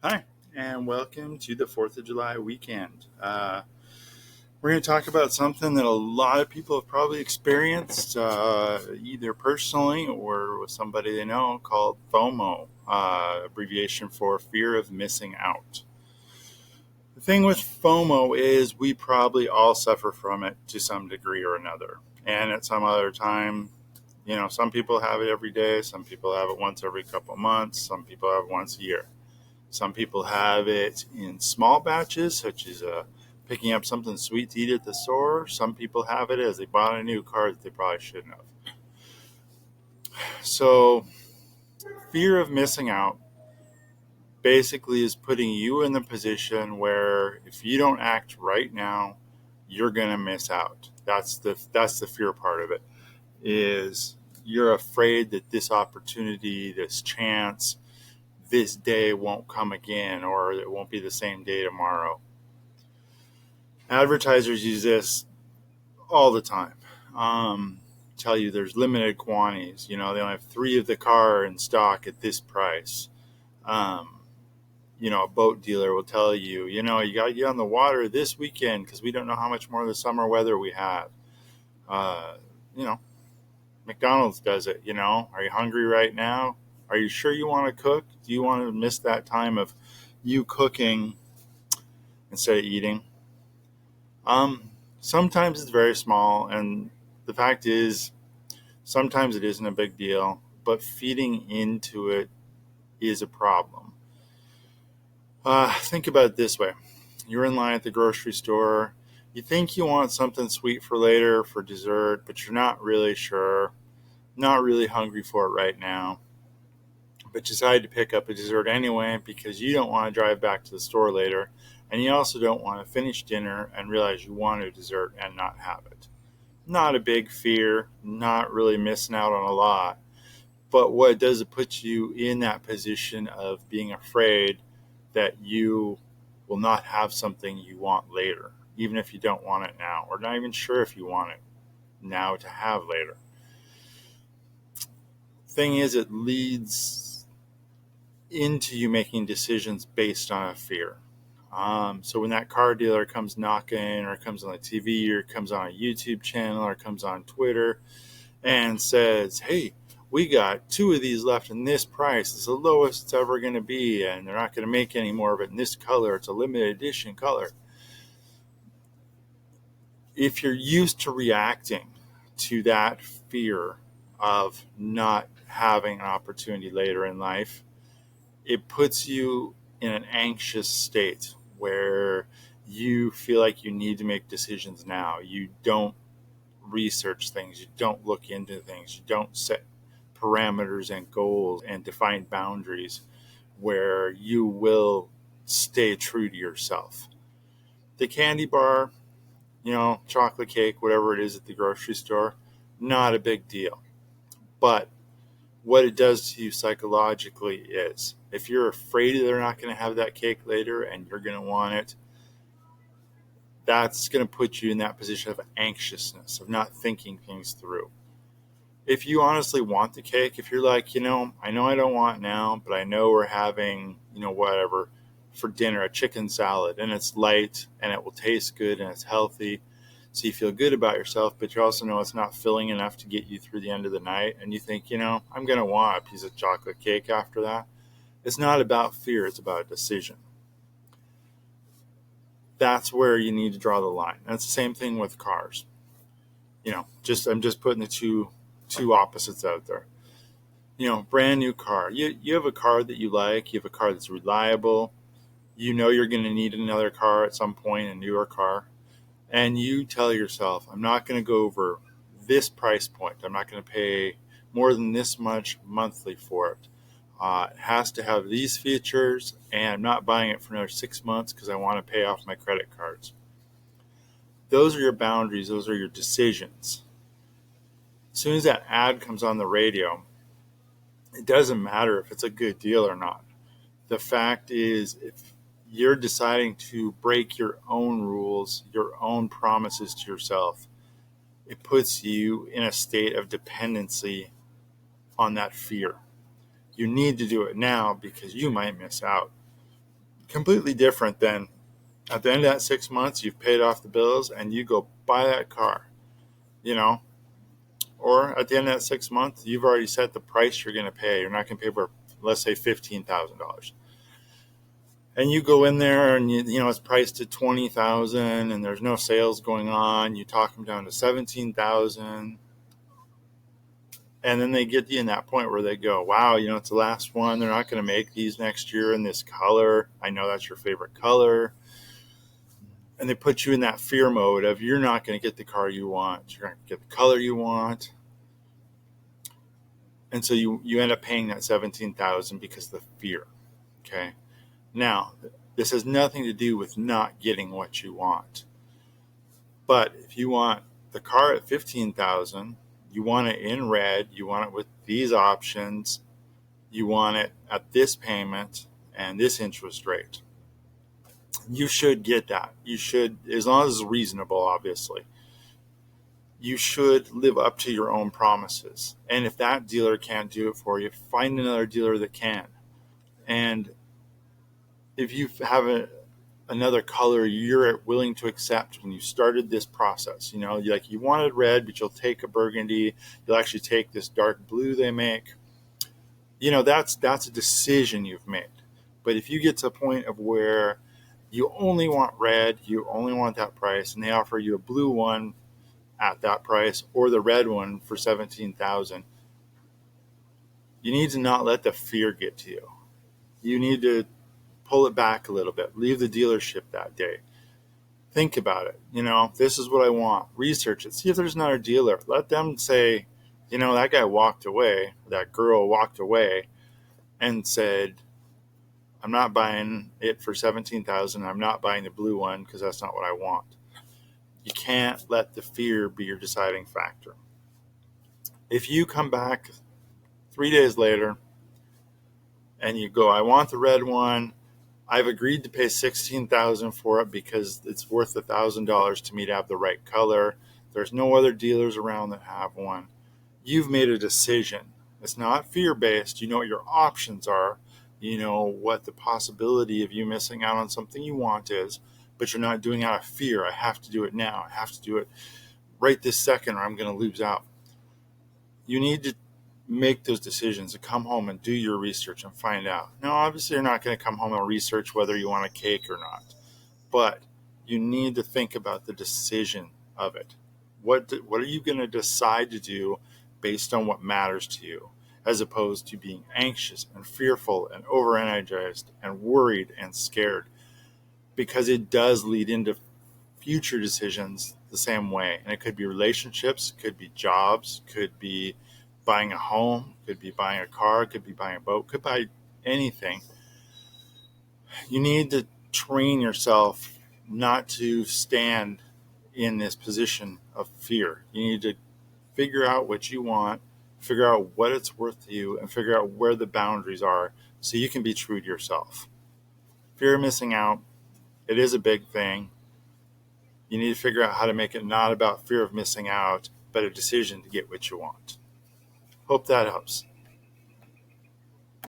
Hi, and welcome to the 4th of July weekend. We're going to talk about something that a lot of people have probably experienced, either personally or with somebody they know, called FOMO, abbreviation for fear of missing out. The thing with FOMO is we probably all suffer from it to some degree or another. And at some other time, some people have it every day, some people have it once every couple of months, some people have it once a year. Some people have it in small batches, such as picking up something sweet to eat at the store. Some people have it as they bought a new car that they probably shouldn't have. So, fear of missing out basically is putting you in the position where if you don't act right now, you're going to miss out. That's the fear part of it. Is you're afraid that this opportunity, this chance, this day won't come again, or it won't be the same day tomorrow. Advertisers use this all the time. Tell you there's limited quantities. They only have three of the car in stock at this price. Um, a boat dealer will tell you, you got to get on the water this weekend because we don't know how much more of the summer weather we have. Uh, you know, McDonald's does it. Are you hungry right now? Are you sure you want to cook? Do you want to miss that time of you cooking instead of eating? Sometimes it's very small, and the fact is, sometimes it isn't a big deal, but feeding into it is a problem. Think about it this way. You're in line at the grocery store. You think you want something sweet for later for dessert, but you're not really sure, not really hungry for it right now. But you decide to pick up a dessert anyway because you don't want to drive back to the store later, and you also don't want to finish dinner and realize you want a dessert and not have it. Not a big fear, not really missing out on a lot. But what it does, it puts you in that position of being afraid that you will not have something you want later, even if you don't want it now, or not even sure if you want it now to have later. Thing is, it leads into you making decisions based on a fear. So when that car dealer comes knocking, or comes on the TV, or comes on a YouTube channel, or comes on Twitter and says, "Hey, we got two of these left in this price. It's the lowest it's ever going to be, and they're not going to make any more of it in this color. It's a limited edition color." If you're used to reacting to that fear of not having an opportunity later in life, it puts you in an anxious state where you feel like you need to make decisions now. You don't research things, you don't look into things, you don't set parameters and goals and define boundaries where you will stay true to yourself. The candy bar, chocolate cake, whatever it is at the grocery store, not a big deal. But what it does to you psychologically is if you're afraid they're not going to have that cake later and you're going to want it, that's going to put you in that position of anxiousness, of not thinking things through. If you honestly want the cake, if you're like, I know I don't want it now, but I know we're having, whatever for dinner, a chicken salad, and it's light and it will taste good and it's healthy. So you feel good about yourself, but you also know it's not filling enough to get you through the end of the night. And you think, I'm going to want a piece of chocolate cake after that. It's not about fear. It's about a decision. That's where you need to draw the line. And it's the same thing with cars. I'm just putting the two opposites out there. Brand new car. You have a car that you like. You have a car that's reliable. You're going to need another car at some point, a newer car. And you tell yourself, I'm not going to go over this price point. I'm not going to pay more than this much monthly for it. It has to have these features, and I'm not buying it for another 6 months because I want to pay off my credit cards. Those are your boundaries. Those are your decisions. As soon as that ad comes on the radio, it doesn't matter if it's a good deal or not. The fact is, if you're deciding to break your own rules, your own promises to yourself, it puts you in a state of dependency on that fear. You need to do it now because you might miss out. Completely different than at the end of that 6 months, you've paid off the bills and you go buy that car, you know, or at the end of that 6 months, you've already set the price you're going to pay. You're not going to pay for, let's say, $15,000. And you go in there and it's priced at 20,000 and there's no sales going on. You talk them down to 17,000. And then they get you in that point where they go, wow, it's the last one. They're not going to make these next year in this color. I know that's your favorite color. And they put you in that fear mode of you're not going to get the car you want. You're not going to get the color you want. And so you end up paying that 17,000 because of the fear. Okay. Now, this has nothing to do with not getting what you want. But if you want the car at 15,000, you want it in red, you want it with these options, you want it at this payment and this interest rate, you should get that. You should, as long as it's reasonable, obviously. You should live up to your own promises. And if that dealer can't do it for you, find another dealer that can. And if you have another color you're willing to accept when you started this process, like you wanted red, but you'll take a burgundy, you'll actually take this dark blue they make, that's a decision you've made. But if you get to a point of where you only want red, you only want that price, and they offer you a blue one at that price or the red one for 17,000, you need to not let the fear get to you. You need to pull it back a little bit. Leave the dealership that day. Think about it. This is what I want. Research it. See if there's another dealer. Let them say, that guy walked away, that girl walked away and said, I'm not buying it for 17,000. I'm not buying the blue one because that's not what I want. You can't let the fear be your deciding factor. If you come back 3 days later and you go, I want the red one, I've agreed to pay 16,000 for it because it's worth $1,000 to me to have the right color. There's no other dealers around that have one. You've made a decision. It's not fear-based. You know what your options are. You know what the possibility of you missing out on something you want is, but you're not doing it out of fear. I have to do it now. I have to do it right this second or I'm going to lose out. You need to make those decisions to come home and do your research and find out. Now, obviously, you're not going to come home and research whether you want a cake or not, but you need to think about the decision of it. What are you going to decide to do based on what matters to you, as opposed to being anxious and fearful and over-energized and worried and scared, because it does lead into future decisions the same way. And it could be relationships, could be jobs, could be buying a home, could be buying a car, could be buying a boat, could buy anything. You need to train yourself not to stand in this position of fear. You need to figure out what you want, figure out what it's worth to you, and figure out where the boundaries are so you can be true to yourself. Fear of missing out, it is a big thing. You need to figure out how to make it not about fear of missing out, but a decision to get what you want. Hope that helps.